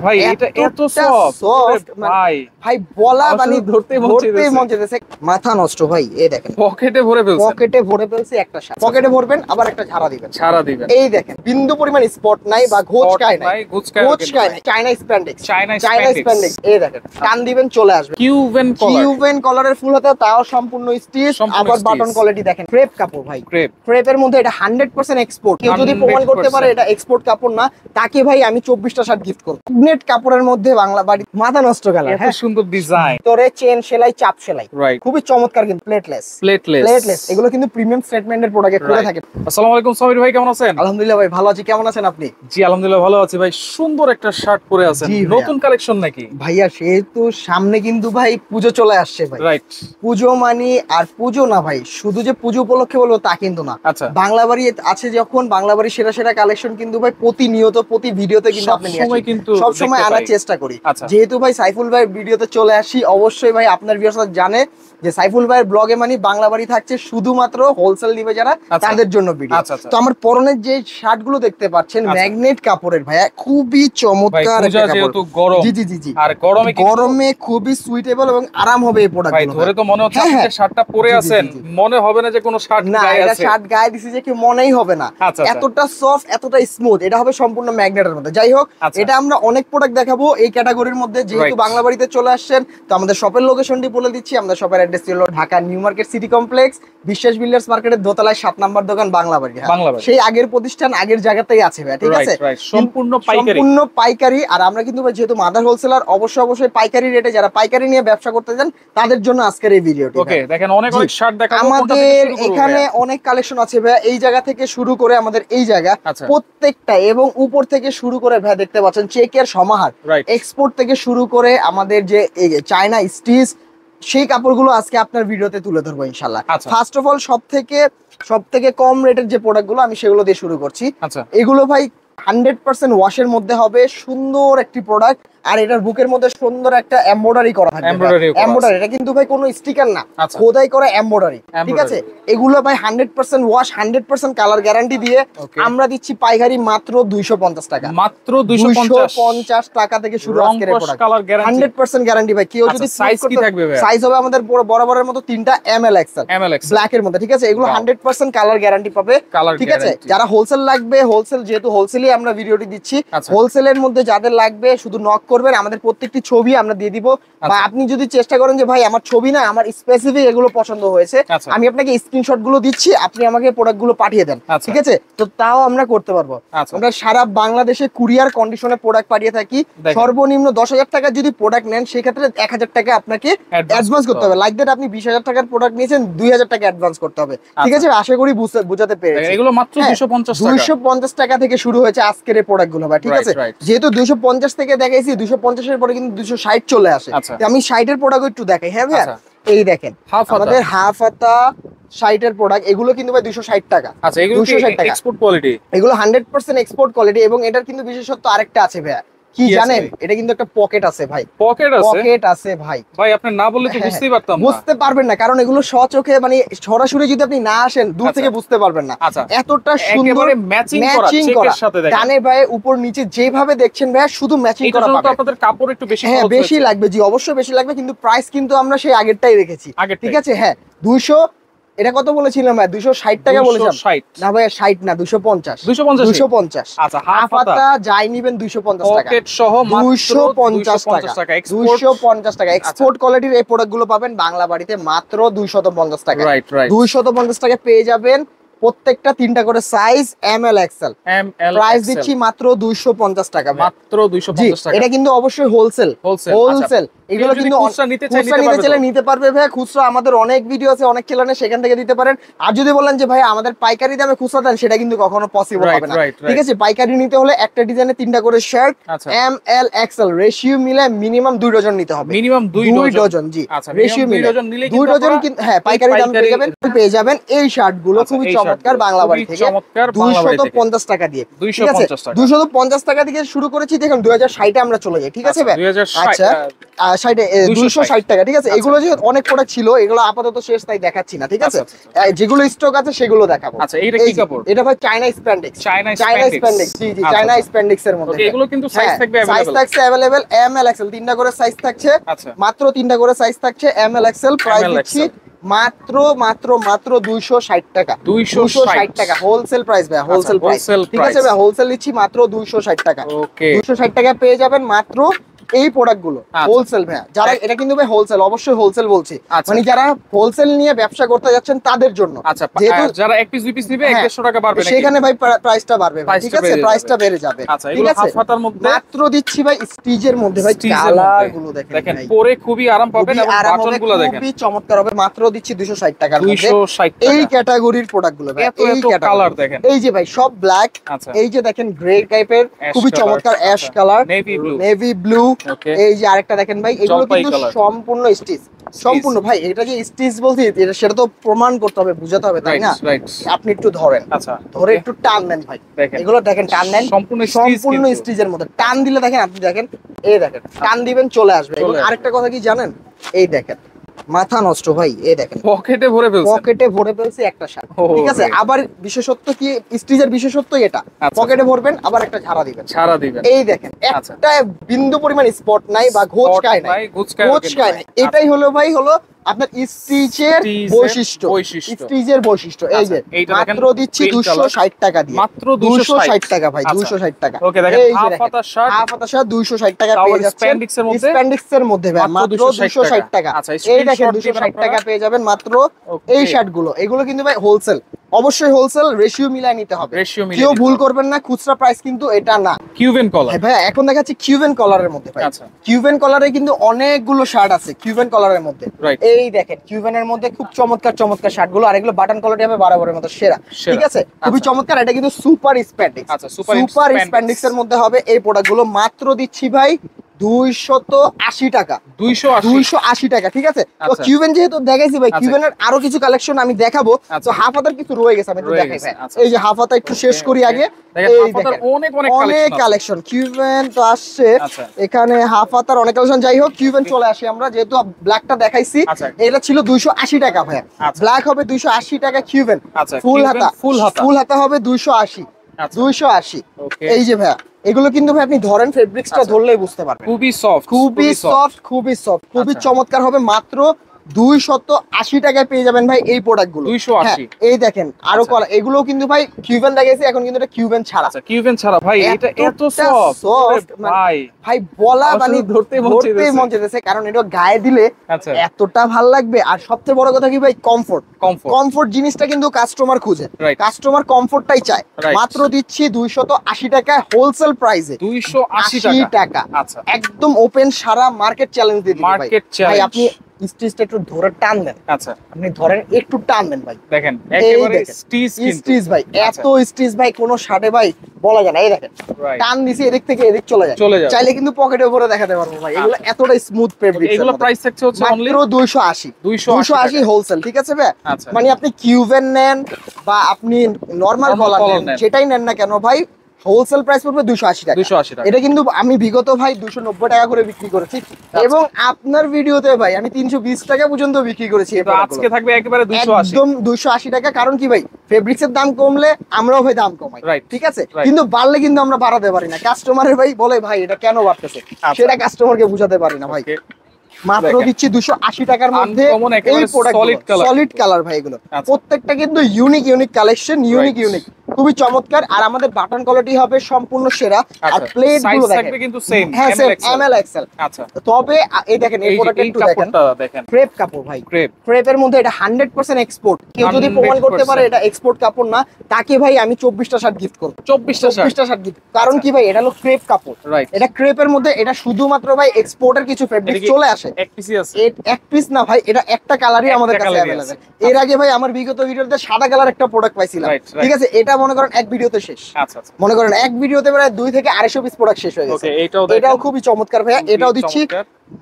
ভাই এটা এত সফট ভাই ভাই বলা মানে ধরতেই মন চাইতেছে। মাথা নষ্ট ভাই। এই দেখেন পকেটে ভরে ফেলছে একটা শার্ট, পকেটে ভরবেন আবার একটা ঝাড়া দিবেন। এই দেখেন বিন্দু পরিমাণ স্পট নাই বা ঘোচকায় নাই। China spandex. এই দেখেন টান দিবেন চলে আসবে। কিউবেন কলারের ফুল হাতা, তাও সম্পূর্ণ স্টিচ, আবার বাটন কোয়ালিটি দেখেন। ক্রেপ কাপড় ভাই, ক্রেপের মধ্যে এটা 100% এক্সপোর্ট। কেউ যদি প্রমাণ করতে পারে এটা এক্সপোর্ট কাপড় না, তাকে ভাই আমি 24টা শার্ট গিফট করব। নেট কাপড়ের মধ্যে বাংলা বাড়ি, মাথা নষ্ট কালার। এত সুন্দর ডিজাইন, তোরে চেন সেলাই, চাপ সেলাই, খুবই চমৎকার। কিন্তু প্লেটলেস এগুলো কিন্তু প্রিমিয়াম স্টেটমেন্টের প্রোডাক্টে করে থাকে। আসসালামু আলাইকুম সামির ভাই, কেমন আছেন? আলহামদুলিল্লাহ ভাই ভালো আছি, কেমন আছেন আপনি? জি আলহামদুলিল্লাহ ভালো আছি ভাই। সুন্দর একটা শার্ট পরে আছেন, নতুন কালেকশন নাকি ভাইয়া? সেহেতু সামনে কিন্তু ভাই পুজো চলে আসছে ভাই। রাইট, পুজো মানে আর পুজো না ভাই, শুধু যে পুজো উপলক্ষে বলবো তা কিন্তু না। বাংলা বাড়ি আছে যখন, বাংলা বাড়ি সেরা সেরা কালেকশন কিন্তু ভাই প্রতিনিয়ত প্রতি ভিডিওতে কিন্তু আপনি নিয়ে আসেন, সব সময় আনার চেষ্টা করি। যেহেতু ভাই সাইফুল ভাইয়ের ভিডিওতে চলে আসি, অবশ্যই ভাই আপনার ভিউয়ার্সরা জানে যে সাইফুল ভাইয়ের ব্লগে মানে বাংলা বাড়ি থাকছে শুধুমাত্র হোলসেল নিবে যারা, তাদের জন্য ভিডিও। তো আমার পরনের যে শার্ট গুলো দেখতে পাচ্ছেন ম্যাগনেট কাপড়ের ভাইয়া, খুবই চমৎকার একটা কাপড়। জি জি জি জি, আর গরমে খুবই সুইটেবল এবং আরাম হবে এই প্রোডাক্ট গুলো। ধরে তো মনে হচ্ছে আপনি যে শার্টটা পরে আছেন মনে হবে না যে কোনো শার্ট গায়ে আছে। এটা শার্ট গায়ে দিছি যে কি মনেই হবে না। এতটা সফট, এতটা স্মুথ, এটা হবে সম্পূর্ণ ম্যাগনেটের মধ্যে। যাই হোক, এটা আমরা অনেক প্রোডাক্ট দেখাবো এই ক্যাটাগরির মধ্যে। যেহেতু বাংলা বাড়িতে চলে আসছেন, তো আমাদের শপের লোকেশনটি বলে দিচ্ছি। আমাদের শপের অ্যাড্রেস হলো Dhaka new market city complex, বিশ্বাস বিল্ডার্স মার্কেটের দোতলায় 7 নম্বর দোকান বাংলা বাড়ি। সেই আগের প্রতিষ্ঠান আগের জায়গাতেই আছে ভাই, ঠিক আছে? সম্পূর্ণ পাইকারি। আর আমরা কিন্তু যেহেতু মাদার হোলসেলার, অবশ্যই পাইকারি রেটে যারা পাইকারি নিয়ে ব্যবসা করতে চান তাদের জন্য আজকের এই ভিডিওটি। ওকে, দেখেন অনেক শার্ট দেখাবো। আমাদের এখানে অনেক কালেকশন আছে ভাই। এই জায়গা থেকে শুরু করে আমাদের এই জায়গা প্রত্যেকটা, এবং উপর থেকে শুরু করে ভাই দেখতে পাচ্ছেন চেকের সমাহার। এক্সপোর্ট থেকে শুরু করে আমাদের যে চায়না স্টিচ, সেই কাপড়গুলো আজকে আপনার ভিডিওতে তুলে ধরবো ইনশাআল্লাহ। ফার্স্ট অফ অল সব থেকে কম রেটের যে প্রোডাক্টগুলো আমি সেগুলো দিয়ে শুরু করছি। এগুলো ভাই 100% ওয়াশের মধ্যে হবে, সুন্দর একটি প্রোডাক্ট। আর এটার বুকের মধ্যে সুন্দর একটা এমব্রয়ডারি করা থাকবে। এমব্রয়ডারি, এটা কিন্তু ভাই কোনো স্টিকার না, খোদাই করা এমব্রয়ডারি, ঠিক আছে? এগুলো ভাই 100% ওয়াশ, 100% কালার গ্যারান্টি দিয়ে আমরা দিচ্ছি পাইকারি মাত্র 250 টাকা। মাত্র 250 টাকা থেকে শুরু আজকের প্রোডাক্ট। 100% গ্যারান্টি ভাই। কেউ যদি সাইজ কি থাকবে ভাই? সাইজ হবে আমাদের বরাবরের মতো 3টা ML XL ব্ল্যাক এর মধ্যে, ঠিক আছে? এগুলো 100% কালার গ্যারান্টি পাবে, ঠিক আছে? যারা হোলসেল লাগবে, হোলসেল যেহেতু হোলসেলই আমরা ভিডিওটি দিচ্ছি, হোলসেলের মধ্যে যাদের লাগবে শুধু নক করবেন, আমাদের প্রত্যেকটি ছবি আমরা দিয়ে দিব। বা আপনি যদি চেষ্টা করেন যে ভাই আমার ছবি না, আমার স্পেসিফিক এগুলো পছন্দ হয়েছে, আমি আপনাকে স্ক্রিনশট গুলো দিচ্ছি, আপনি আমাকে প্রোডাক্ট গুলো পাঠিয়ে দেন, ঠিক আছে? তো তাও আমরা করতে পারবো। আমরা সারা বাংলাদেশে কুরিয়ার কন্ডিশনে প্রোডাক্ট পাঠিয়ে থাকি। সর্বনিম্ন 10,000 টাকা যদি প্রোডাক্ট নেন, সেই ক্ষেত্রে 1,000 টাকা আপনাকে অ্যাডভান্স করতে হবে। লাইক দ্যাট আপনি 20,000 টাকার প্রোডাক্ট নিয়েছেন, 2,000 টাকা অ্যাডভান্স করতে হবে, ঠিক আছে? আশা করি বুঝাতে পেরেছি। এগুলো মাত্র 250 টাকা থেকে শুরু হয়েছে আজকের এই প্রোডাক্ট গুলো ভাই, ঠিক আছে? যেহেতু 250 থেকে দেখাইছি, 250 এর পরে কিন্তু 260 চলে আসে। আমি 60 এর প্রোডাক্ট একটু দেখাই। হ্যাঁ ভাই, এই দেখেন আমাদের হাফ হাতা 60 এর প্রোডাক্ট, এগুলো কিন্তু ভাই 260 টাকা। আচ্ছা, এগুলো 260 টাকা এক্সপোর্ট কোয়ালিটি, এগুলো 100% এক্সপোর্ট কোয়ালিটি। এবং এটার কিন্তু বিশেষত্ব আরেকটা আছে ভাই, কি জানেন? এটা কিন্তু একটা পকেট আছে ভাই। পকেট আছে ভাই। ভাই আপনি না বললে তো বুঝতেই পারতাম না। বুঝতে পারবেন না, কারণ এগুলো সচোখে মানে সরাসরি যদি আপনি না আসেন, দূর থেকে বুঝতে পারবেন না। এতটা সুন্দর ম্যাচিং করা সাথে দেখেন, কানে ভাই উপর নিচে যেভাবে দেখছেন ভাই, শুধু ম্যাচিং করা পাবেন। আপনাদের কাপড় একটু বেশি, হ্যাঁ বেশি লাগবে, জি অবশ্যই বেশি লাগবে, কিন্তু প্রাইস কিন্তু আমরা সেই আগেরটাই রেখেছি, ঠিক আছে? হ্যাঁ 200, এটা কত বলেছিলাম ভাই? 260 টাকা বলেছিলাম না ভাই, 60 না 250। আচ্ছা, হাফ হাতা যাই নিবেন 250 টাকা, পকেট সহ 250 টাকা। 250 টাকা এক্সপোর্ট কোয়ালিটির এই প্রোডাক্টগুলো পাবেন বাংলা বাড়িতে মাত্র 250 টাকা। 250 টাকা পেয়ে যাবেন প্রত্যেকটা 3টা করে সাইজ ML XL। প্রাইস দিচ্ছি মাত্র 250 টাকা, মাত্র 250 টাকা। এটা কিন্তু অবশ্যই হোলসেল। এগুলো কিন্তু খুচরা নিতে চাইলে নিতে পারবে ভাই। খুচরা আমাদের অনেক ভিডিও আছে, অনেক চ্যানেলে, সেখান থেকে দিতে পারেন। আর যদি বলেন যে ভাই আমাদের পাইকারি দামে খুচরা দেন, সেটা কিন্তু কখনো পসিবল হবে না, ঠিক আছে? পাইকারি নিতে হলে একটা ডিজাইনে 3টা করে শার্ট ML XL রেশিও মিলে মিনিমাম 2 ডজন নিতে হবে। মিনিমাম 2 ডজন, জি রেশিও মিলে 2 ডজন কিন্তু হ্যাঁ পাইকারি দাম পেয়ে যাবেন এই শার্টগুলো। খুবই চমৎকার বাংলা বাড়ি থেকে 250 টাকা দিয়ে। 250 টাকা, 250 টাকা থেকে শুরু করেছি। দেখুন 2060 এ আমরা চলে যাই, ঠিক আছে ভাই? 2060, আচ্ছা 260 টাকা, ঠিক আছে। এগুলো যে অনেক প্রোডাক্ট ছিল, এগুলো আপাতত শেষ, তাই দেখাচ্ছি না, ঠিক আছে। যেগুলো স্টক আছে সেগুলো দেখাবো। আচ্ছা এইটা কি কাপড়? এটা ভাই চায়না স্প্যান্ডেক্স। চায়না স্প্যান্ডেক্স, জি জি, চায়না স্প্যান্ডেক্স এর মধ্যে। এগুলো কিন্তু সাইজ থাকবে अवेलेबल, সাইজ থাকছে अवेलेबल এম এল এক্সেল, তিনটা করে সাইজ থাকছে। মাত্র তিনটা করে সাইজ থাকছে, এম এল এক্সেল। প্রাইস দিচ্ছি মাত্র 260 টাকা। 260 টাকা হোলসেল প্রাইস ভাই, হোলসেল প্রাইস, ঠিক আছে ভাই? হোলসেল দিচ্ছি মাত্র 260 টাকা। 260 টাকা পেয়ে যাবেন মাত্র এই প্রোডাক্ট গুলো হোলসেল ভাই। যারা এটা কিন্তু ভাই হোলসেল, অবশ্যই হোলসেল বলছি, মানে যারা হোলসেল নিয়ে ব্যবসা করতে যাচ্ছেন তাদের জন্য। আচ্ছা, যারা এক পিস দুই পিস নেবে 150 টাকা বাড়বে, সেখানে ভাই প্রাইসটা বাড়বে, ঠিক আছে? প্রাইসটা বেড়ে যাবে, ঠিক আছে? হাফ হাতার মধ্যে মাত্র দিচ্ছি ভাই স্টিজের মধ্যে। ভাই কালার গুলো দেখেন, পরে খুবই আরাম পাবেন এবং বাটনগুলো দেখেন খুবই চমৎকার হবে। মাত্র দিচ্ছি 260 টাকার মধ্যে 260 টাকা। এই ক্যাটাগরির প্রোডাক্ট গুলো ভাই, এই কালার দেখেন, এই যে ভাই সব ব্ল্যাক, এই যে দেখেন গ্রে টাইপের খুবই চমৎকার অ্যাশ কালার, নেভি ব্লু। এই যে আরেকটা দেখেন ভাই, এগুলো কিন্তু সম্পূর্ণ স্টিচ, সম্পূর্ণ ভাই। এটা যে স্টিচ বলছি সেটা তো প্রমাণ করতে হবে, বুঝাতে হবে, তাই না? আপনি একটু ধরেন, আচ্ছা ধরে একটু টান দেন ভাই, এগুলো দেখেন টান দেন, সম্পূর্ণ স্টিচের মধ্যে টান দিলে দেখেন, আপনি দেখেন, এই দেখেন টান দিবেন চলে আসবে। এবং আরেকটা কথা কি জানেন, এই দেখেন মাথা নষ্ট ভাই, এই দেখেন পকেটে ভরে ফেলছে একটা শার্ট, ঠিক আছে। আবার বিশেষত্ব কি স্টিচের বিশেষত্ব এটা, পকেটে ভরবেন আবার একটা ঝাড়া দিবেন। এই দেখেন একটা বিন্দু পরিমাণ স্পট নাই বা ঘোচকায় নাই, এটাই হলো ভাই হলো আপনার স্টিচের বৈশিষ্ট্য, স্টিচের বৈশিষ্ট্য। এই যে মাত্র দিচ্ছি 260 টাকা দিয়ে, মাত্র 260 টাকা ভাই, 260 টাকা। এই যে হাফ হাতা শার্ট 260 টাকা পেয়ে যাচ্ছেন স্প্যান্ডেক্সের মধ্যে ভাই, মাত্র 260 টাকা। এই দেখেন 260 টাকা পেয়ে যাবেন মাত্র এই শার্ট গুলো। এগুলো কিন্তু ভাই হোলসেল, অবশ্যই হোলসেল, রেশিও মিলাই নিতে হবে, কেউ ভুল করবেন না। খুচরা প্রাইস কিন্তু এটা না। কিউবেন কলার ভাই এখন দেখাচ্ছি কিউবেন কলারের মধ্যে ভাই। কিউবেন কলারে কিন্তু অনেকগুলো শার্ট আছে কিউবেন কলারের মধ্যে। এই দেখেন কিউবেনের মধ্যে খুব চমৎকার চমৎকার শার্ট গুলো, আর এগুলো বাটন কোয়ালিটি হবে বরাবরের মতো সেরা, ঠিক আছে? খুবই চমৎকার। এটা কিন্তু সুপার স্প্যান্ডেক্স, সুপার স্প্যান্ডেক্স এর মধ্যে হবে এই প্রোডাক্ট গুলো। মাত্র দিচ্ছি ভাই 280 টাকা, 280 টাকা, ঠিক আছে? তো কিউবেন যেহেতু দেখাইছি ভাই, কিউবেনের আরো কিছু কালেকশন আমি দেখাবো। তো হাফ হাতার কিছু রয়ে গেছে, আমি একটু দেখাই ভাই। এই যে হাফ হাতা একটু শেষ করি আগে। এই দেখেন অনেক কালেকশন কিউবেন তো আসছে এখানে, হাফ হাতার অনেক কালেকশন। যাই হোক কিউবেন চলে আসি আমরা, যেহেতু ব্ল্যাকটা দেখাইছি, এটা ছিল 280 টাকা ভাই, ব্ল্যাক হবে 280 টাকা কিউবেন। ফুল হাতা হবে 280। এই যে ভাই এগুলো কিন্তু ভাই আপনি ধরেন ফেব্রিক্সটা ধরলেই বুঝতে পারবেন, খুবই সফট, খুবই চমৎকার হবে। মাত্র 280 টাকায় পেয়ে যাবেন ভাই এই প্রোডাক্ট গুলো। 280। এই দেখেন আরো কলা, এগুলো কিন্তু ভাই কিউবেন দেখাইছে, এখন কিন্তু এটা কিউবেন ছাড়া। কিউবেন ছাড়া ভাই, এটা এত সফট ভাই বলা মানে ধরতেই মন চাইতেছে, কারণ এটা গায়ে দিলে এতটা ভালো লাগবে। আর সবচেয়ে বড় কথা কি ভাই, কমফোর্ট জিনিসটা কিন্তু কাস্টমার খুঁজে, কাস্টমার কমফোর্টটাই চায়। মাত্র দিচ্ছি 280 টাকায় হোলসেল প্রাইসে, 280 টাকা। একদম ওপেন, সারা মার্কেট চ্যালেঞ্জ দিয়ে দিবেন ভাই। আপনি স্টিচটা একটু ধরে টান দেন, আচ্ছা আপনি ধরেন একটু টান দেন ভাই, দেখেন একেবারে স্টিচ ভাই, এত স্টিচ ভাই কোন শার্টে ভাই বলা যায় না। এই দেখেন টান দিছি এদিক থেকে এদিক চলে যায়, চাইলে কিন্তু পকেটে ভরে দেখাতে পারবো ভাই। এগুলো এতটা স্মুথ ফেব্রিক। এগুলো প্রাইস থাকছে হচ্ছে অনলি 280 হোলসেল, ঠিক আছে ভাই? মানে আপনি কিউবেন নেন বা আপনি নরমাল কলার নেন, যেটাই নেন না কেন ভাই, হোলসেল প্রাইস পড়বে 280 টাকা। এটা কিন্তু আমি বিগত ভাই 290 টাকা করে বিক্রি করেছি, এবং আপনার ভিডিওতে ভাই আমি 320 টাকা পর্যন্ত বিক্রি করেছি। আজকে থাকবে একেবারে 280, একদম 280 টাকা। কারণ কি ভাই, ফেব্রিক্সের দাম কমলে আমরাও ভাই দাম কমাই, ঠিক আছে? কিন্তু বাড়লে কিন্তু আমরা বাড়াতে পারি না। কাস্টমারের ভাই বলে ভাই এটা কেন বাড়তেছে, সেটা কাস্টমারকে বুঝাতে পারি না ভাই। মাত্র দিচ্ছি 280 টাকার মধ্যে এই প্রোডাক্ট, সলিড কালার ভাই। এগুলো প্রত্যেকটা কিন্তু ইউনিক কালেকশন, ইউনিক খুবই চমৎকার। আর আমাদের বাটন কোয়ালিটি হবে সম্পূর্ণ সেরা। আর প্লেট গুলো দেখেন কিন্তু সেম, হ্যাঁ সেম এমএল এক্সএল। আচ্ছা তবে এই দেখেন এই প্রোডাক্ট একটু দেখেন, ক্রেপ কাপড় ভাই, ক্রেপের মধ্যে এটা 100% এক্সপোর্ট। কেউ যদি প্রমাণ করতে পারে এটা এক্সপোর্ট কাপড় না, তাকে ভাই আমি 24টা শার্ট গিফট করব, 24টা শার্ট গিফট। কারণ কি ভাই, এটা হলো ক্রেপ কাপড়, এটা ক্রেপের মধ্যে, এটা শুধুমাত্র ভাই এক্সপোর্টের কিছু ফেব্রিক চলে আসে। এক পিসই আছে, এক পিস না ভাই, এটা একটা কালারই আমাদের কাছে अवेलेबल। এর আগে ভাই আমার বিগত ভিডিওতে সাদা কালার একটা প্রোডাক্ট পাইছিলাম, ঠিক আছে? এটা মনে করেন এক ভিডিওতে শেষ। আচ্ছা মনে করেন এক ভিডিওতে প্রায় 2 থেকে 250 পিস প্রোডাক্ট শেষ হয়ে গেছে। এটাও খুবই চমৎকার ভাই। এটাও দিচ্ছি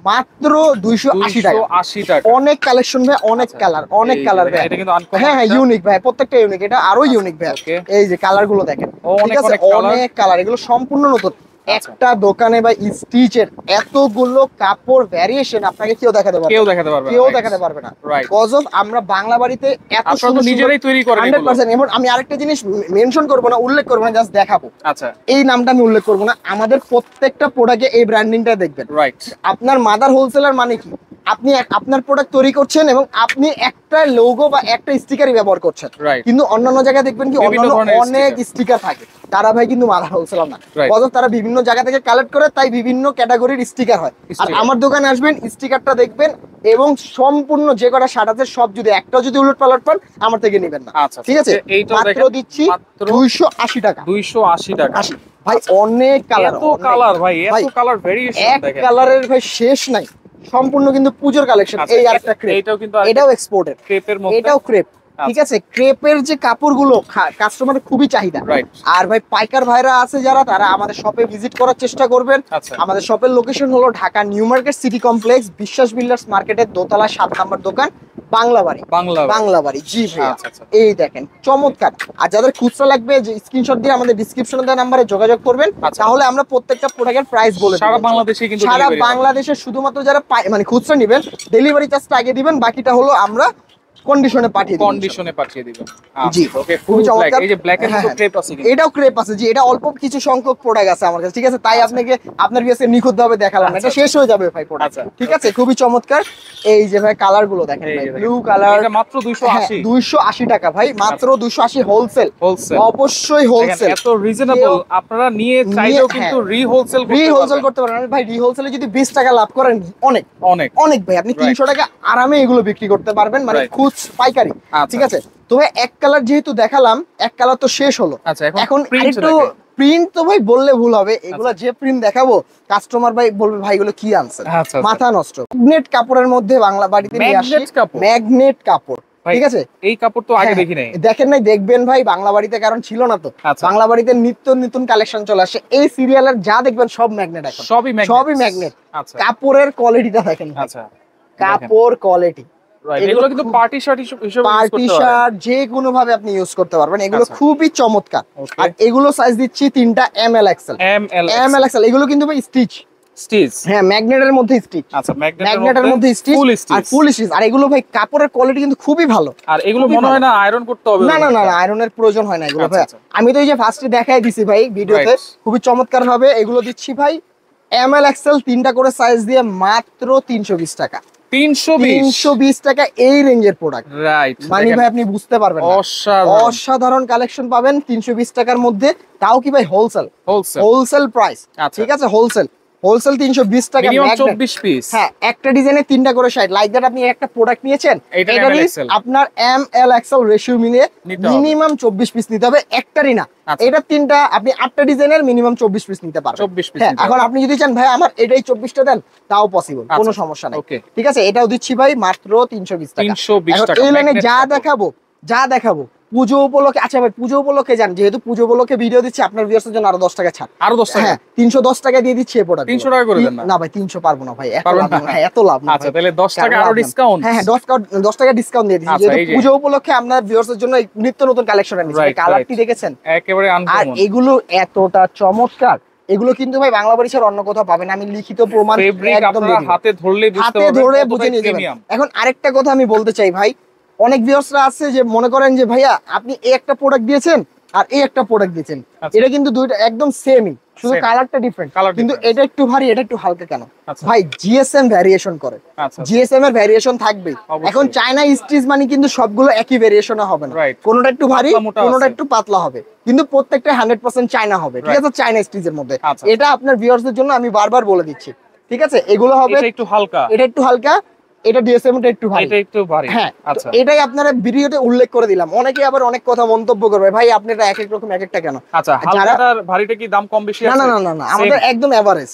মাত্র 280 টাকা। 280 টাকা। অনেক কালেকশন ভাই, অনেক কালার, অনেক কালার ভাই। এটা কিন্তু আনকমন। হ্যাঁ ইউনিক ভাই, প্রত্যেকটা ইউনিক। এটা আরো ইউনিক ভাই। এই যে কালার গুলো দেখেন, ঠিক আছে, অনেক কালার, এগুলো সম্পূর্ণ নতুন। একটা দোকানে বা স্টিচের এতগুলো কাপড় ভ্যারিয়েশন আপনাকে কেউ দেখাতে পারবে, কেউ দেখাতে পারবে না। গজব আমরা বাংলা বাড়িতে এত সুন্দর নিজেরাই তৈরি করেন 100%। এবং আমি আরেকটা জিনিস মেনশন করব না, উল্লেখ করব না, জাস্ট দেখাবো। আচ্ছা, এই নামটা আমি উল্লেখ করব না, আমাদের প্রত্যেকটা প্রোডাক্টে এই ব্র্যান্ডিংটা দেখবেন। রাইট। আপনার মাদার হোলসেলার মানে কি, আপনি আপনার প্রোডাক্ট তৈরি করছেন এবং আপনি একটা লোগো বা একটা স্টিকারই ব্যবহার করছেন, কিন্তু অন্যান্য জায়গায় দেখবেন কি অন্যান্য অনেক স্টিকার থাকে, তারা ভাই কিন্তু মাদার হোলসেলার না। গজব তারা বিভিন্ন জায়গা থেকে কালেক্ট করে, তাই বিভিন্ন ক্যাটাগরির স্টিকার হয়। আর আমার দোকানে আসবেন, স্টিকারটা দেখবেন এবং সম্পূর্ণ যে কটা শার্ট আছে সব যদি একটাও যদি উলট পালট পান আমার থেকে নেবেন না, ঠিক আছে? মাত্র দিচ্ছি 280 টাকা। 280 টাকা ভাই, অনেক কালার, এত কালার ভাই, এত কালার ভেরিয়েশন এক কালারের ভাই শেষ নাই, সম্পূর্ণ কিন্তু পূজোর কালেকশন। এই আরেকটা ক্রেপ, এটাও এক্সপোর্টের, ক্রেপের মধ্যে, এটাও ক্রেপ, ঠিক আছে? ক্রেপের যে কাপড়গুলো কাস্টমারের খুবই চাহিদা। আর ভাই পাইকার ভাইরা আছে যারা, তারা আমাদের শপে ভিজিট করার চেষ্টা করবেন। আমাদের শপের লোকেশন হলো Dhaka new market city complex, বিশ্বাস বিল্ডার্স মার্কেটের দোতলা 7 নম্বর দোকান, বাংলাবাড়ি। জি ভাইয়া, এই দেখেন চমৎকার। আর যাদের খুচরা লাগবে, যে স্ক্রিনশট দিয়ে আমাদের ডেসক্রিপশনে দেওয়া নম্বরে যোগাযোগ করবেন, তাহলে আমরা প্রত্যেকটা প্রোডাক্টের প্রাইস বলে দেব। সারা বাংলাদেশে শুধুমাত্র যারা মানে খুচরা নেবেন, ডেলিভারি চার্জটা আগে দিবেন, বাকিটা হলো আমরা কন্ডিশনে পাঠিয়ে দিবেন। জি, ওকে, খুবই চমৎকার। এই যে ব্ল্যাক এর মতো ক্রেপ আছে, এটাও ক্রেপ আছে। জি, এটা অল্প কিছু সংখ্যক প্রোডাক্ট আছে আমার কাছে, ঠিক আছে? তাই আপনাকে আপনার ভিউয়ার্সকে নিখুঁতভাবে দেখালাম, এটা শেষ হয়ে যাবে ভাই প্রোডাক্ট, ঠিক আছে? খুবই চমৎকার। এই যে ভাই কালার গুলো দেখেন, ব্লু কালার, এটা মাত্র 280 টাকা ভাই, মাত্র 280 হোলসেল। অবশ্যই হোলসেল, এত রিজনেবল, আপনারা নিয়ে চাইলেও কিন্তু রিহোলসেল করতে পারেন ভাই। রিহোলসেলে যদি 20 টাকা লাভ করেন, অনেক অনেক অনেক ভাই, আপনি 300 টাকা আরামে এগুলো বিক্রি করতে পারবেন, মানে পাইকারি, ঠিক আছে? তো ভাই এক কালার যেহেতু দেখালাম, এক কালার তো শেষ হলো, এখন একটু প্রিন্ট তো ভাই বললে ভুল হবে, এগুলা যে প্রিন্ট দেখাবো কাস্টমার ভাই বলবে ভাই এগুলো কি আনছেন, মাথা নষ্ট। ম্যাগনেট কাপড়ের মধ্যে বাংলা বাড়িতে নিয়ে আসি, ম্যাগনেট কাপড়, ঠিক আছে? এই কাপড় তো আগে দেখি নাই, দেখেন নাই, দেখবেন ভাই বাংলা বাড়িতে, কারণ ছিল না তো। বাংলা বাড়িতে নিত্য নতুন কালেকশন চলে আসে, এই সিরিয়ালের যা দেখবেন সব ম্যাগনেট, এখন সবই ম্যাগনেট। কাপড়ের কোয়ালিটিটা দেখেন, কাপড় কোয়ালিটি, এগুলো কিন্তু পার্টি শার্ট যে কোনো ভাবে আপনি ইউজ করতে পারবেন, এগুলো খুবই চমৎকার। আর এগুলো সাইজ দিচ্ছি 3টা ML XL। এগুলো কিন্তু ভাই স্টিচ, হ্যাঁ ম্যাগনেটের মধ্যে স্টিচ, ম্যাগনেটের মধ্যে স্টিচ আর ফুল স্টিচ। আর এগুলো ভাই কাপড়ের কোয়ালিটি কিন্তু খুবই ভালো। আর এগুলো মনে হয় না আয়রন করতে হবে, না আয়রনের প্রয়োজন হয় না এগুলো ভাই। আমি তো এই যে ফার্স্টে দেখাই দিছি ভাই ভিডিওতে, খুবই চমৎকার ভাবে এগুলো দিচ্ছি ভাই। ML XL 3টা করে সাইজ দিয়ে মাত্র 320 টাকা। 320 টাকা এই রেঞ্জের প্রোডাক্ট, রাইট? মানে ভাই আপনি বুঝতে পারবেন, অসাধারণ কালেকশন পাবেন 320 টাকার মধ্যে, তাও কি ভাই হোলসেল প্রাইস, ঠিক আছে? হোলসেল 320 টাকা, মিনিমাম 24 পিস। হ্যাঁ, একটা ডিজাইনে 3টা করে শার্ট, লাইক দ্যাট আপনি একটা প্রোডাক্ট নিয়েছেন, আপনার ML XL রেশিও মিলিয়ে মিনিমাম 24 পিস নিতে হবে, একটারই না। এটা 3টা, আপনি 8টা ডিজাইনের মিনিমাম 24 পিস নিতে পারবেন। হ্যাঁ, এখন আপনি যদি চান ভাই আমার এটাই 24টা দেন, তাও পসিবল, কোনো সমস্যা নাই, ঠিক আছে? এটাও দিচ্ছি ভাই মাত্র 320 টাকা। এই লাইনে যা দেখাবো পুজো উপলক্ষে, আচ্ছা ভাই পুজো উপলক্ষে যান, যেহেতু পুজো উপলক্ষে ভিডিও দিচ্ছি, আপনার ভিউয়ার্সের জন্য আরো 10 টাকা ছাড়, আরো 10 টাকা, হ্যাঁ 310 টাকা দিয়ে দিচ্ছি এই প্রোডাক্ট। 300 টাকা করে দেন না ভাই, 300 পারবো না ভাই, এত লাভ না। আচ্ছা তাহলে 10 টাকা আরো ডিসকাউন্ট, হ্যাঁ 10 টাকা ডিসকাউন্ট দিয়ে দিচ্ছি, যেহেতু পুজো উপলক্ষে আপনার ভিউয়ার্সের জন্য নিত্য নতুন কালেকশন আনিছি। কালারটি দেখেছেন, একেবারে আনকমন। আর এগুলো এতটা চমৎকার, এগুলো কিন্তু ভাই বাংলা বাড়ি ছাড়া অন্য কোথাও পাবেন, আমি লিখিত প্রমাণ একদম হাতে ধরে বুঝে নিয়ে যাবেন। এখন আরেকটা কথা আমি বলতে চাই ভাই, অনেক ভিউয়ার্সরা আছে যে মনে করেন যে ভাইয়া আপনি এই একটা প্রোডাক্ট দিয়েছেন আর এই একটা প্রোডাক্ট দিয়েছেন, এটা কিন্তু দুইটা একদম সেমই, শুধু কালারটা ডিফারেন্ট, কিন্তু এটা একটু ভারী এটা একটু হালকা কেন ভাই? জিএসএম ভ্যারিয়েশন করে, জিএসএম এর ভ্যারিয়েশন থাকবে। এখন চায়না স্টিচ মানে কিন্তু সবগুলো একই ভ্যারিয়েশনে হবে না, কোনটা একটু ভারী কোনটা একটু পাতলা হবে, কিন্তু প্রত্যেকটা 100% চায়না হবে, ঠিক আছে? চায়না স্টিচের মধ্যে। এটা আপনার ভিউয়ার্সদের জন্য আমি বারবার বলে দিচ্ছি, ঠিক আছে? এগুলো হবে এটা একটু হালকা, এটা ডিএসএম টা একটু ভারী, হ্যাঁ। আচ্ছা, এটাই আপনারা ভিডিওতে উল্লেখ করে দিলাম। অনেকে আবার অনেক কথা মন্তব্য করবে, ভাই আপনি এটা এক এক রকম এক একটা কেন? আচ্ছা, হালকাটার ভারীটা কি দাম কম বেশি আছে? না, আমাদের একদম এভারেজ।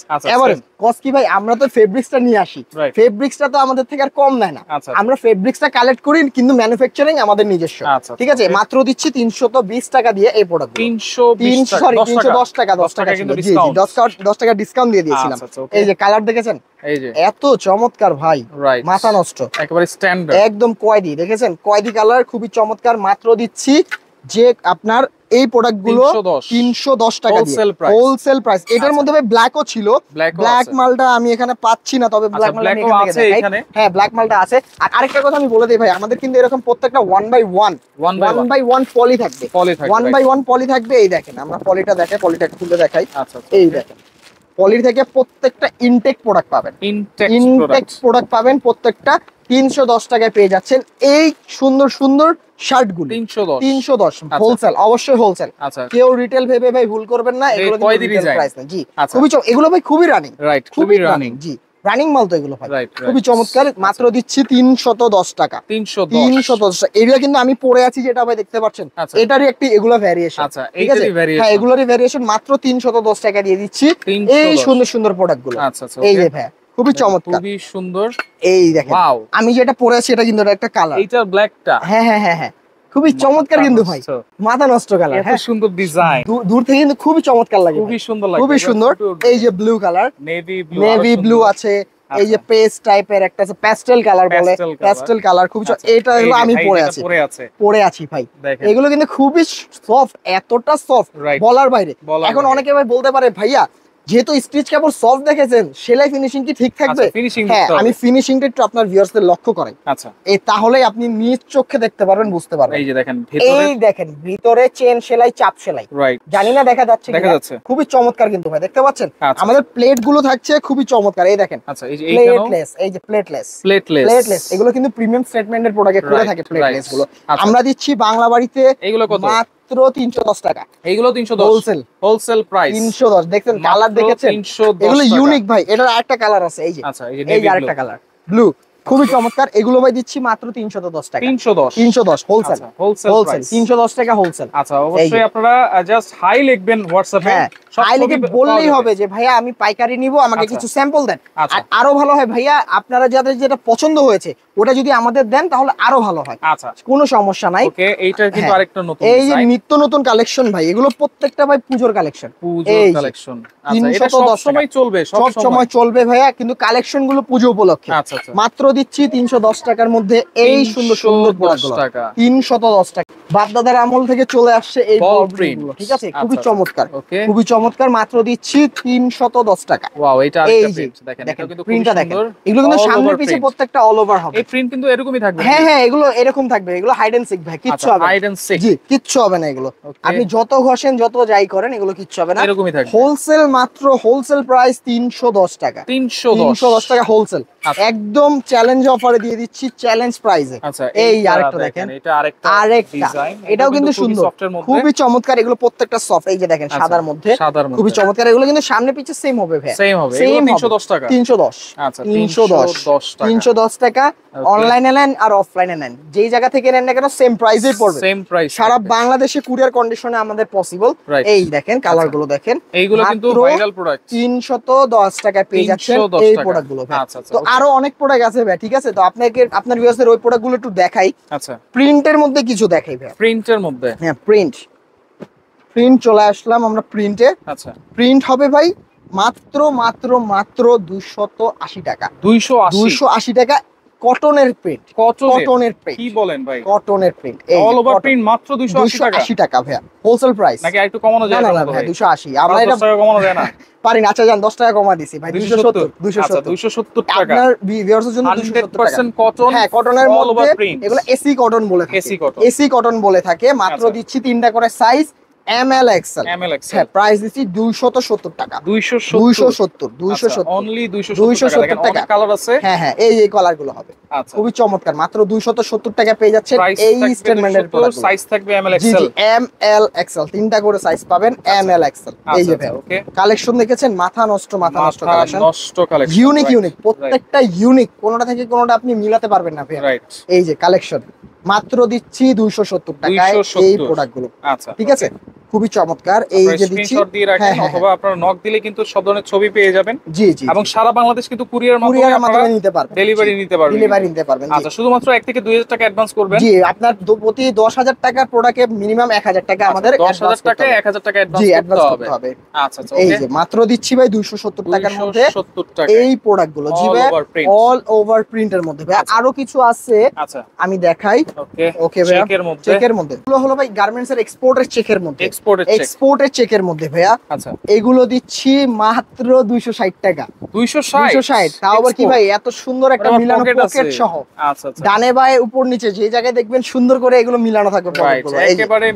কস কি ভাই, আমরা তো ফেব্রিক্সটা নিয়ে আসি, ফেব্রিক্সটা তো আমাদের থেকে আর কম নেয় না, আমরা ফেব্রিক্সটা কালেক্ট করি, কিন্তু ম্যানুফ্যাকচারিং আমাদের নিজস্ব, ঠিক আছে? মাত্র দিচ্ছি 320 টাকা দিয়ে এই প্রোডাক্ট, 310 টাকা, 10 টাকা কিন্তু 10 টাকা ডিসকাউন্ট দিয়ে দিয়েছিলাম। এই যে কালার দেখেছেন, এই যে এত চমৎকার ভাই, মাথা নষ্ট, একেবারে স্ট্যান্ডার্ড, একদম কয়দি, দেখেছেন কয়দি কালার, খুবই চমৎকার। মাত্র দিচ্ছি যে আপনার এই প্রোডাক্ট গুলো 310 টাকা দিয়ে, হোলসেল প্রাইস। এটার মধ্যে ভাই ব্ল্যাকও ছিল, ব্ল্যাক মালটা আমি এখানে পাচ্ছি না, তবে ব্ল্যাক মালটা আমি এখানে দেখাই। হ্যাঁ, ব্ল্যাক মালটা আছে। আর আরেকটা কথা আমি বলে দেই ভাই, আমাদের কিন্তু এরকম প্রত্যেকটা 1 বাই 1 পলি থাকবে, 1 বাই 1 পলি থাকবে। এই দেখেন, আমরা পলিটা দেখাই, পলিটা খুলে দেখাই। এই দেখেন, পলির থেকে প্রত্যেকটা ইনটেক প্রোডাক্ট পাবেন, ইনটেক প্রোডাক্ট পাবেন প্রত্যেকটা। 310 টাকায় পেয়ে যাচ্ছেন এই সুন্দর সুন্দর শার্ট গুলো। 310 হোলসেল, অবশ্যই হোলসেল। কেউ রিটেল ভেবে ভাই ভুল করবেন না, এগুলো কিন্তু রিটেল প্রাইস না। জি, খুবই এগুলো ভাই খুবই রানিং, খুবই রানিং। জি, রানিং মাল তো এগুলো ভাই, খুবই চমৎকার। মাত্র দিচ্ছি 310 টাকা, 310 টাকা। এগুলো কিন্তু আমি পরে আছি যেটা ভাই দেখতে পাচ্ছেন, এটারই একটি এগুলো ভ্যারিয়েশন। ঠিক আছে, হ্যাঁ এগুলোরই ভ্যারিয়েশন। মাত্র 310 টাকা দিয়ে দিচ্ছি এই সুন্দর সুন্দর প্রোডাক্ট গুলো। এই যে ভাই, খুবই চমৎকার, খুবই সুন্দর। এই দেখেন, আমি যেটা পরে আছি এটা কিন্তু একটা কালার, এইটা ব্ল্যাকটা। হ্যাঁ হ্যাঁ হ্যাঁ হ্যাঁ, খুবই চমৎকার কিন্তু ভাই, মাথা নষ্ট কালার। এত সুন্দর ডিজাইন, দূর থেকে কিন্তু খুবই চমৎকার লাগে, খুবই সুন্দর লাগে, খুবই সুন্দর। এই যে ব্লু কালার, নেভি ব্লু আছে, এই যে পেস্ট টাইপের একটা আছে, প্যাস্টেল কালার বলে, প্যাস্টেল কালার খুবই। এটা হলো আমি পরে আছি ভাই। এগুলো কিন্তু খুবই সফট, এতটা সফট বলার বাইরে। এখন অনেকে ভাই বলতে পারে ভাইয়া যেহেতু স্টিচ কাপড় সফট দেখেছেন, সেলাই ফিনিশিং কি ঠিক থাকবে? হ্যাঁ, আমি ফিনিশিংটা একটু আপনার ভিউয়ার্সদের লক্ষ্য করেন। আচ্ছা, তাহলেই আপনি নিজ চোখে দেখতে পারবেন, বুঝতে পারবেন। এই যে দেখেন, এই দেখেন ভিতরে চেন সেলাই, চাপ সেলাই, জানি না দেখা যাচ্ছে কিনা, খুবই চমৎকার কিন্তু ভাই, দেখতে পাচ্ছেন। আমাদের প্লেট গুলো থাকছে খুবই চমৎকার। এই দেখেন, আচ্ছা এই যে প্লেটলেস, এই যে প্লেটলেস এগুলো কিন্তু প্রিমিয়াম স্টেটমেন্টের প্রোডাক্টে করে থাকে প্লেটলেস গুলো। আমরা দিচ্ছি বাংলা বাড়িতে এগুলো কত? মাত্র 310 টাকা। এইগুলো 310 হোলসেল প্রাইস, 310। দেখেন কালার দেখেছেন, এগুলো ইউনিক ভাই। এটার আরেকটা কালার আছে, এই যে, আচ্ছা এই যে আরেকটা কালার ব্লু, খুবই চমৎকার। এগুলো ভাই দিচ্ছি মাত্র 310 টাকা, 310 হোলসেল, হোলসেল 310 টাকা হোলসেল। আচ্ছা, অবশ্যই আপনারা জাস্ট হাই লিখবেন হোয়াটসঅ্যাপে, হাই লিখে বললেই হবে যে ভাইয়া আমি পাইকারি নিব, আমাকে কিছু স্যাম্পল দেন। আর আরো ভালো হয় ভাইয়া, আপনারা যাদের যেটা পছন্দ হয়েছে ওটা যদি আমাদের দেন তাহলে আরো ভালো হয়। আচ্ছা, কোনো সমস্যা নাই। ওকে, এইটার কিন্তু আরেকটা নতুন, এই যে নিত্য নতুন কালেকশন ভাই, এগুলো প্রত্যেকটা ভাই পূজোর কালেকশন, পূজোর কালেকশন। আচ্ছা, এটা সব সময় চলবে, সব সময় চলবে ভাইয়া, কিন্তু কালেকশন গুলো পূজো উপলক্ষে। আচ্ছা, মাত্র দিচ্ছি 310 টাকার মধ্যে এই সুন্দর সুন্দর প্রোডাক্টগুলো, 310 টাকা। বাপদাদার আমল থেকে চলে আসছে এই বল প্রিন্টগুলো, ঠিক আছে, খুবই চমৎকার, খুবই চমৎকার। মাত্র দিচ্ছি 310 টাকা। ওয়াও, এটা আরেকটা প্রিন্ট দেখেন, এটা কিন্তু প্রিন্টটা দেখেন, এগুলো কিন্তু সামনে পিছে প্রত্যেকটা অল ওভার হবে। এই প্রিন্ট কিন্তু এরকমই থাকবে। হ্যাঁ হ্যাঁ, এগুলো এরকম থাকবে, এগুলো হাইড এন্ড সিক ভাই, কিচ্ছু হবে না, হাইড এন্ড সিক। জি, কিচ্ছু হবে না এগুলো, আপনি যত ঘষেন যত যাই করেন এগুলো কিচ্ছু হবে না, এরকমই থাকবে। হোলসেল, মাত্র হোলসেল প্রাইস 310 টাকা, 310 টাকা হোলসেল, একদম চ্যালেঞ্জ অফারে দিয়ে দিচ্ছি, চ্যালেঞ্জ প্রাইসে। আচ্ছা, এই আরেকটা দেখেন, এটা আরেকটা ডিজাইন, এটাও কিন্তু সুন্দর, খুবই চমৎকার। এগুলো প্রত্যেকটা সফট, এই যে দেখেন সাদার মধ্যে, খুবই চমৎকার। এগুলো কিন্তু সামনে পিছে সেম হবে ভাই, সেম হবে, 310 টাকা, 310। আচ্ছা, 310 টাকা। অনলাইনে নেন আর অফলাইনে নেন, যেই জায়গা থেকে নেন না কেন সেম প্রাইসেই পড়বে, সেম প্রাইস। সারা বাংলাদেশে কুরিয়ার কন্ডিশনে আমাদের পসিবল। এই দেখেন কালার গুলো দেখেন, এইগুলো কিন্তু ভাইরাল প্রোডাক্ট, 310 টাকায় পেয়ে যাচ্ছেন এই প্রোডাক্ট গুলো। তো আরো অনেক প্রোডাক্ট আছে ভাই, ঠিক আছে। তো আপনাকে আপনার ভিউয়ার্সদের ওই প্রোডাক্ট গুলো একটু দেখাই। আচ্ছা, প্রিন্টের মধ্যে কিছু দেখাই ভাই, প্রিন্টের মধ্যে। হ্যাঁ, প্রিন্ট চলে আসলাম আমরা প্রিন্টে। আচ্ছা, প্রিন্ট হবে ভাই মাত্র মাত্র মাত্র 280 টাকা, 280 টাকা। কটনের প্রিন্ট, কটনের প্রিন্ট, কি বলেন ভাই, কটনের প্রিন্ট, অল ওভার প্রিন্ট, মাত্র 280 টাকা ভাই, হোলসেল প্রাইস। নাকি একটু কমানো যায়? না না ভাই, 280 আমরা এটা 10 টাকা কমানো যায় না? পারি না। আচ্ছা জান, 10 টাকা কমা দিছি ভাই, 270 টাকা। আপনার ভিউয়ার্সের জন্য 270 টাকা। 100% কটন, হ্যাঁ কটনের মধ্যে এগুলো এসি কটন বলে থাকে, এসি কটন বলে থাকে। মাত্র দিচ্ছি 3টা করে সাইজ, ML XL। হ্যাঁ, প্রাইস দিচ্ছি 270 টাকা, 270 অনলি 270 টাকা। কালার আছে, হ্যাঁ হ্যাঁ, এই কালার গুলো হবে। আচ্ছা, খুবই চমৎকার, মাত্র 270 টাকা পেয়ে যাচ্ছেন এই স্টেটমেন্টের প্রোডাক্ট। সাইজ থাকবে ML XL, ML XL 3টা করে সাইজ পাবেন, ML XL। এই যে ওকে, কালেকশন দেখেছেন, মাথা নষ্ট, মাথা নষ্ট কালেকশন, ইউনিক ইউনিক, প্রত্যেকটা ইউনিক, কোনটা থেকে কোনটা আপনি মিলাতে পারবেন না ভাই। এই যে কালেকশন, মাত্র দিচ্ছি 270 টাকায় এই প্রোডাক্ট গুলো। আচ্ছা, ঠিক আছে। খুবই চমৎকার। এই যে দিচ্ছি, স্ক্রিনশট দিয়ে রাখেন অথবা আপনারা নক দিলে কিন্তু সব ধরনের ছবি পেয়ে যাবেন। জি জি, এবং সারা বাংলাদেশ কিন্তু কুরিয়ারের মাধ্যমে নিতে পারবেন, ডেলিভারি নিতে পারবেন। আচ্ছা, শুধুমাত্র 1 থেকে 2000 টাকা অ্যাডভান্স করবেন। জি, আপনার প্রতি 10,000 টাকার প্রোডাক্টে মিনিমাম 1000 টাকা আমাদের 10,000 টাকা 1000 টাকা অ্যাডভান্স করতে হবে। আচ্ছা আচ্ছা, এই যে মাত্র দিচ্ছি ভাই 270 টাকার মধ্যে 270 টাকা এই প্রোডাক্টগুলো। জি ভাই, অল ওভার প্রিন্টের মধ্যে ভাই। আরো কিছু আছে, আচ্ছা আমি দেখাই। ওকে ওকে ভাই, চেকের মধ্যে এগুলো হলো ভাই গার্মেন্টস এর এক্সপোর্টের চেকের মধ্যে, এক্সপোর্টের চেকের মধ্যে ভাইয়া। আচ্ছা, এগুলো দিচ্ছি মাত্র 260 টাকা। 260 তাও আবার কি ভাই, এত সুন্দর একটা মিলানো পকেট সহ। আচ্ছা আচ্ছা, ডানে বায়ে উপর নিচে যে জায়গায় দেখবেন সুন্দর করে এগুলো মিলানো থাকবে, পকেটগুলো একেবারে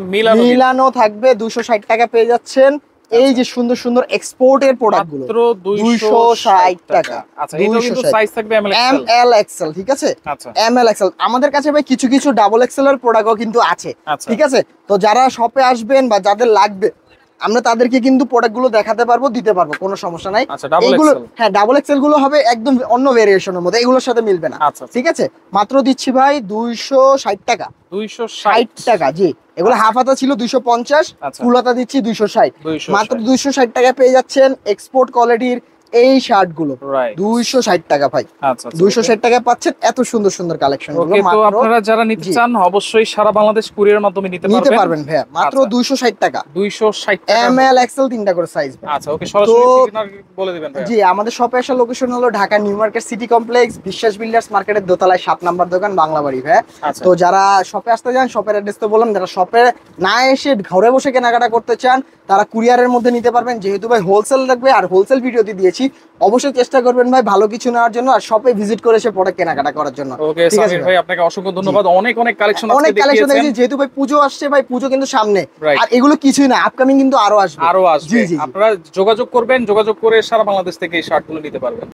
মিলানো থাকবে। 260 টাকা পেয়ে যাচ্ছেন এই যে সুন্দর সুন্দর এক্সপোর্টের প্রোডাক্টগুলো, মাত্র 260 টাকা। আচ্ছা, এটাও কিন্তু সাইজ থাকবে এম এল এক্সেল, ঠিক আছে? আচ্ছা, এম এল এক্সেল। আমাদের কাছে ভাই কিছু কিছু ডাবল এক্সেল এর প্রোডাক্টও কিন্তু আছে, ঠিক আছে? তো যারা শপে আসবেন বা যাদের লাগবে, আমরা তাদেরকে কিন্তু প্রোডাক্টগুলো দেখাতে পারবো, দিতে পারবো, কোনো সমস্যা নাই। এগুলো হ্যাঁ, ডাবল এক্সেল গুলো হবে একদম অন্য ভেরিয়েশনের মধ্যে, এগুলোর সাথে মিলবে না, ঠিক আছে? মাত্র দিচ্ছি ভাই 260 টাকা। 260 টাকা, জি। এগুলো হাফ হাতা ছিল 250, ফুল হাতা দিচ্ছি 260। মাত্র 260 টাকা পেয়ে যাচ্ছেন এক্সপোর্ট কোয়ালিটির এই শার্ট গুলো, 260 টাকা ভাই। 260 টাকা পাচ্ছেন এত সুন্দর সুন্দর কালেকশন গুলো। তো আপনারা যারা নিতে চান অবশ্যই সারা বাংলাদেশ কুরিয়ারের মাধ্যমে নিতে পারবেন ভাই। মাত্র 260 টাকা, 260 টাকা। এম এল এক্সেল তিনটা করে সাইজ। আচ্ছা, ওকে, সরাসরি ঠিকানা বলে দিবেন ভাই। জি, আমাদের শপে আসার লোকেশন হলো Dhaka new market city complex, বিশ্বাস বিল্ডার্স মার্কেটের দোতলায় 7 নাম্বার দোকান, বাংলাবাড়ি ভাই। তো যারা শপে আসতে চান শপের অ্যাড্রেস তো বললাম, যারা শপে না এসে ঘরে বসে কেনাকাটা করতে চান তারা কুরিয়ারের মধ্যে নিতে পারবেন। যেহেতু ভাই হোলসেল লাগবে আর হোলসেল ভিডিওতে দিয়েছি, অবশ্যই চেষ্টা করবেন ভাই ভালো কিছু নেওয়ার জন্য আর শপে ভিজিট করে এসে পরে কেনাকাটা করার জন্য। ওকে সামির ভাই, আপনাকে অসংখ্য ধন্যবাদ। অনেক কালেকশন আছে, যেহেতু ভাই পুজো আসছে ভাই, পুজো কিন্তু সামনে, আর এগুলো কিছুই না, আপকামিং কিন্তু আরো আসবে। আপনারা যোগাযোগ করবেন, যোগাযোগ করে সারা বাংলাদেশ থেকে এই শার্টগুলো নিতে পারবেন।